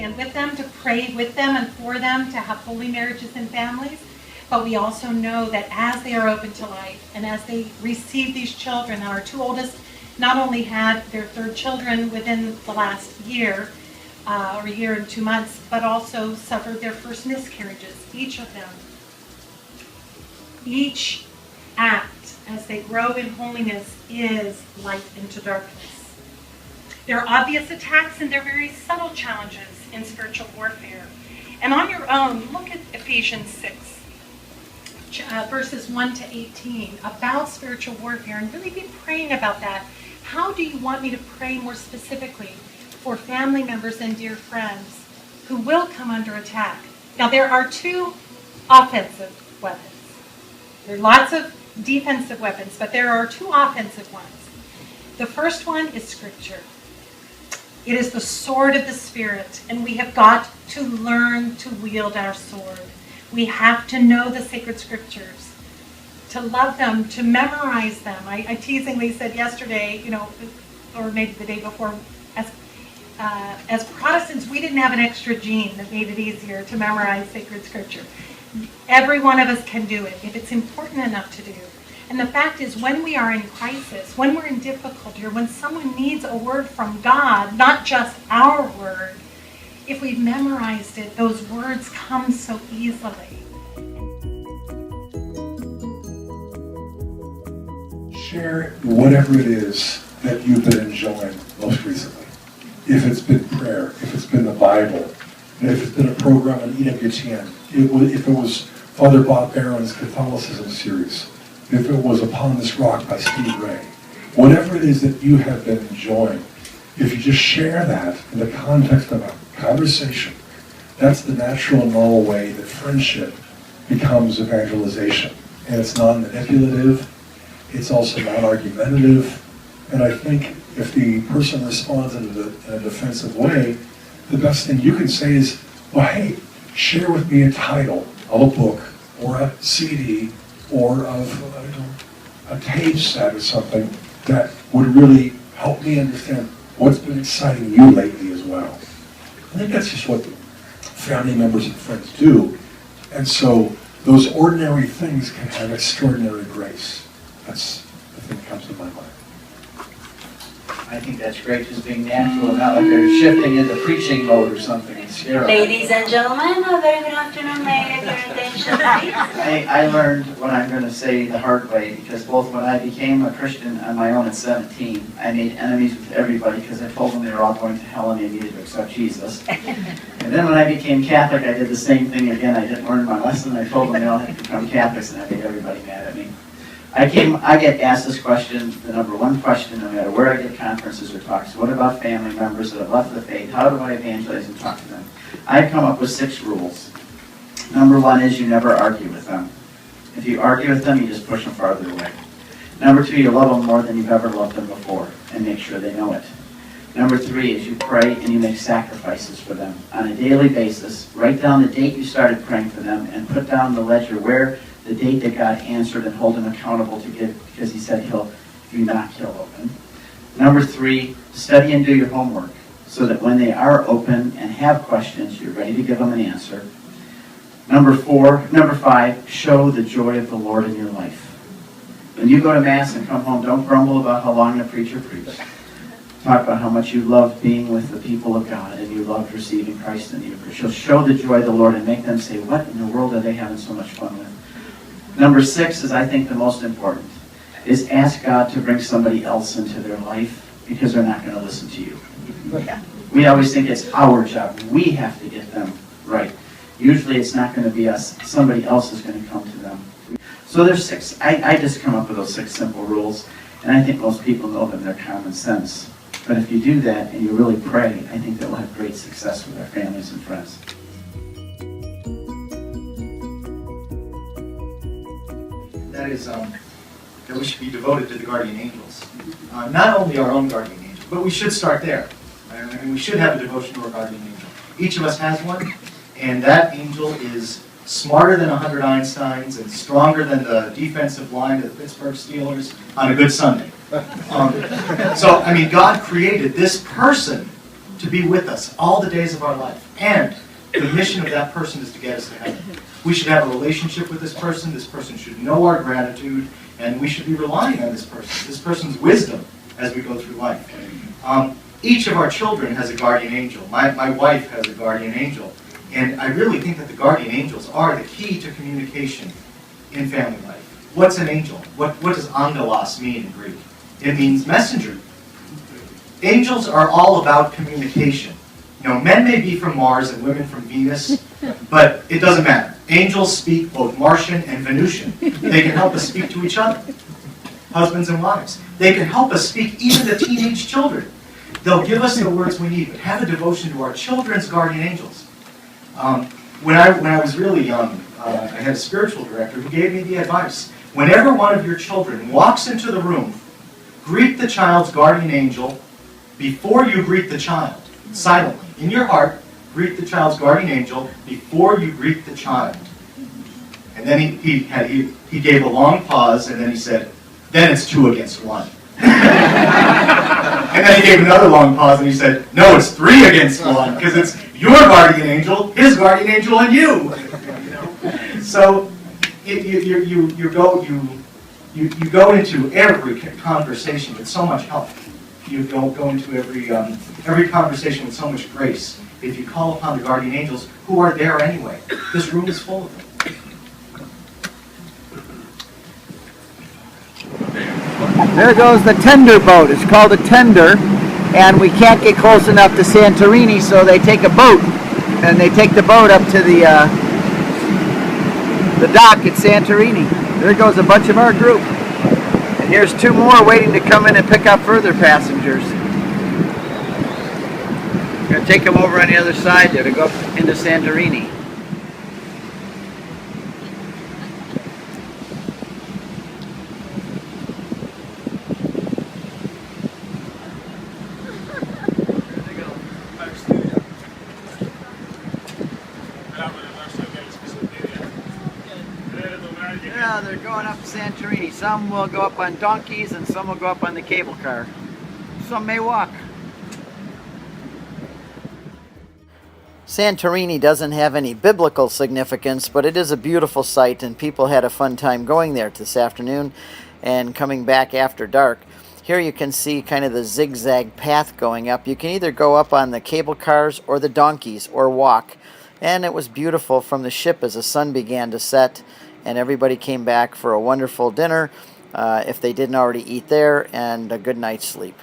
stand with them, to pray with them and for them, to have holy marriages and families. But we also know that as they are open to life and as they receive these children, and our two oldest not only had their third children within the last year, or a year and 2 months, but also suffered their first miscarriages, each of them. Each act, as they grow in holiness, is light into darkness. There are obvious attacks and there are very subtle challenges in spiritual warfare. And on your own, look at Ephesians 6, verses 1 to 18, about spiritual warfare, and really be praying about that. How do you want me to pray more specifically for family members and dear friends who will come under attack? Now, there are two offensive weapons. There are lots of defensive weapons, but there are two offensive ones. The first one is Scripture. It is the sword of the Spirit, and we have got to learn to wield our sword. We have to know the sacred Scriptures, to love them, to memorize them. I teasingly said yesterday, or maybe the day before, as Protestants, we didn't have an extra gene that made it easier to memorize sacred Scripture. Every one of us can do it if it's important enough to do. And the fact is, when we are in crisis, when we're in difficulty, or when someone needs a word from God, not just our word, if we've memorized it, those words come so easily. Share whatever it is that you've been enjoying most recently. If it's been prayer, if it's been the Bible, if it's been a program on EWTN, if it was Father Bob Barron's Catholicism series, if it was Upon This Rock by Steve Ray, whatever it is that you have been enjoying, if you just share that in the context of a conversation, that's the natural and normal way that friendship becomes evangelization. And it's non-manipulative, it's also non-argumentative, and I think if the person responds in a defensive way, the best thing you can say is, well, hey, share with me a title of a book or a CD or of a tape set or something that would really help me understand what's been exciting you lately as well. I think that's just what family members and friends do. And so those ordinary things can have extraordinary grace. That's the thing that comes to my mind. I think that's great, just being natural, not like they're shifting into preaching mode or something and scary. Ladies and gentlemen, a very good afternoon. May I get your attention, please? I learned what I'm going to say the hard way, because both when I became a Christian on my own at 17, I made enemies with everybody because I told them they were all going to hell and they needed to accept Jesus. And then when I became Catholic, I did the same thing again. I didn't learn my lesson. I told them they all had to become Catholics, and I made everybody mad at me. I get asked this question, the number one question, no matter where I get conferences or talks. What about family members that have left the faith? How do I evangelize and talk to them? I've come up with 6 rules. Number 1 is you never argue with them. If you argue with them, you just push them farther away. Number 2, you love them more than you've ever loved them before, and make sure they know it. Number 3 is you pray and you make sacrifices for them on a daily basis. Write down the date you started praying for them and put down the ledger where the date that God answered, and hold him accountable to give, because he said if you knock, he'll open. Number 3, study and do your homework so that when they are open and have questions, you're ready to give them an answer. Number 5, show the joy of the Lord in your life. When you go to Mass and come home, don't grumble about how long the preacher preached. Talk about how much you loved being with the people of God and you loved receiving Christ in the Eucharist. You'll show the joy of the Lord and make them say, what in the world are they having so much fun with? Number 6 is, I think, the most important, is ask God to bring somebody else into their life, because they're not going to listen to you. We always think it's our job. We have to get them right. Usually it's not going to be us. Somebody else is going to come to them. So there's 6. I just come up with those 6 simple rules, and I think most people know them. They're common sense. But if you do that and you really pray, I think that we'll have great success with our families and friends. That is that we should be devoted to the guardian angels. Not only our own guardian angel, but we should start there. I mean, we should have a devotion to our guardian angel. Each of us has one, and that angel is smarter than 100 Einsteins and stronger than the defensive line of the Pittsburgh Steelers on a good Sunday. So, I mean, God created this person to be with us all the days of our life. And the mission of that person is to get us to heaven. We should have a relationship with this person. This person should know our gratitude, and we should be relying on this person's wisdom as we go through life. Each of our children has a guardian angel. My wife has a guardian angel. And I really think that the guardian angels are the key to communication in family life. What's an angel? What does angelos mean in Greek? It means messenger. Angels are all about communication. You know, men may be from Mars and women from Venus, but it doesn't matter. Angels speak both Martian and Venusian. They can help us speak to each other, husbands and wives. They can help us speak even to teenage children. They'll give us the words we need, but have a devotion to our children's guardian angels. When I was really young, I had a spiritual director who gave me the advice. Whenever one of your children walks into the room, greet the child's guardian angel before you greet the child, silently. In your heart, greet the child's guardian angel before you greet the child. And then he gave a long pause, and then he said, then it's 2 against 1. And then he gave another long pause, and he said, no, it's 3 against 1, because it's your guardian angel, his guardian angel, and you. So you go into every conversation with so much help. You go into every conversation with so much grace. If you call upon the guardian angels, who are there anyway. This room is full of them. There goes the tender boat. It's called a tender, and we can't get close enough to Santorini, so they take a boat, and they take the boat up to the dock at Santorini. There goes a bunch of our group. And here's 2 more waiting to come in and pick up further passengers. We're going to take them over on the other side there to go up into Santorini. Yeah, they're going up Santorini. Some will go up on donkeys and some will go up on the cable car. Some may walk. Santorini doesn't have any biblical significance, but it is a beautiful site, and people had a fun time going there this afternoon and coming back after dark. Here you can see kind of the zigzag path going up. You can either go up on the cable cars or the donkeys or walk. And it was beautiful from the ship as the sun began to set, and everybody came back for a wonderful dinner, if they didn't already eat there, and a good night's sleep.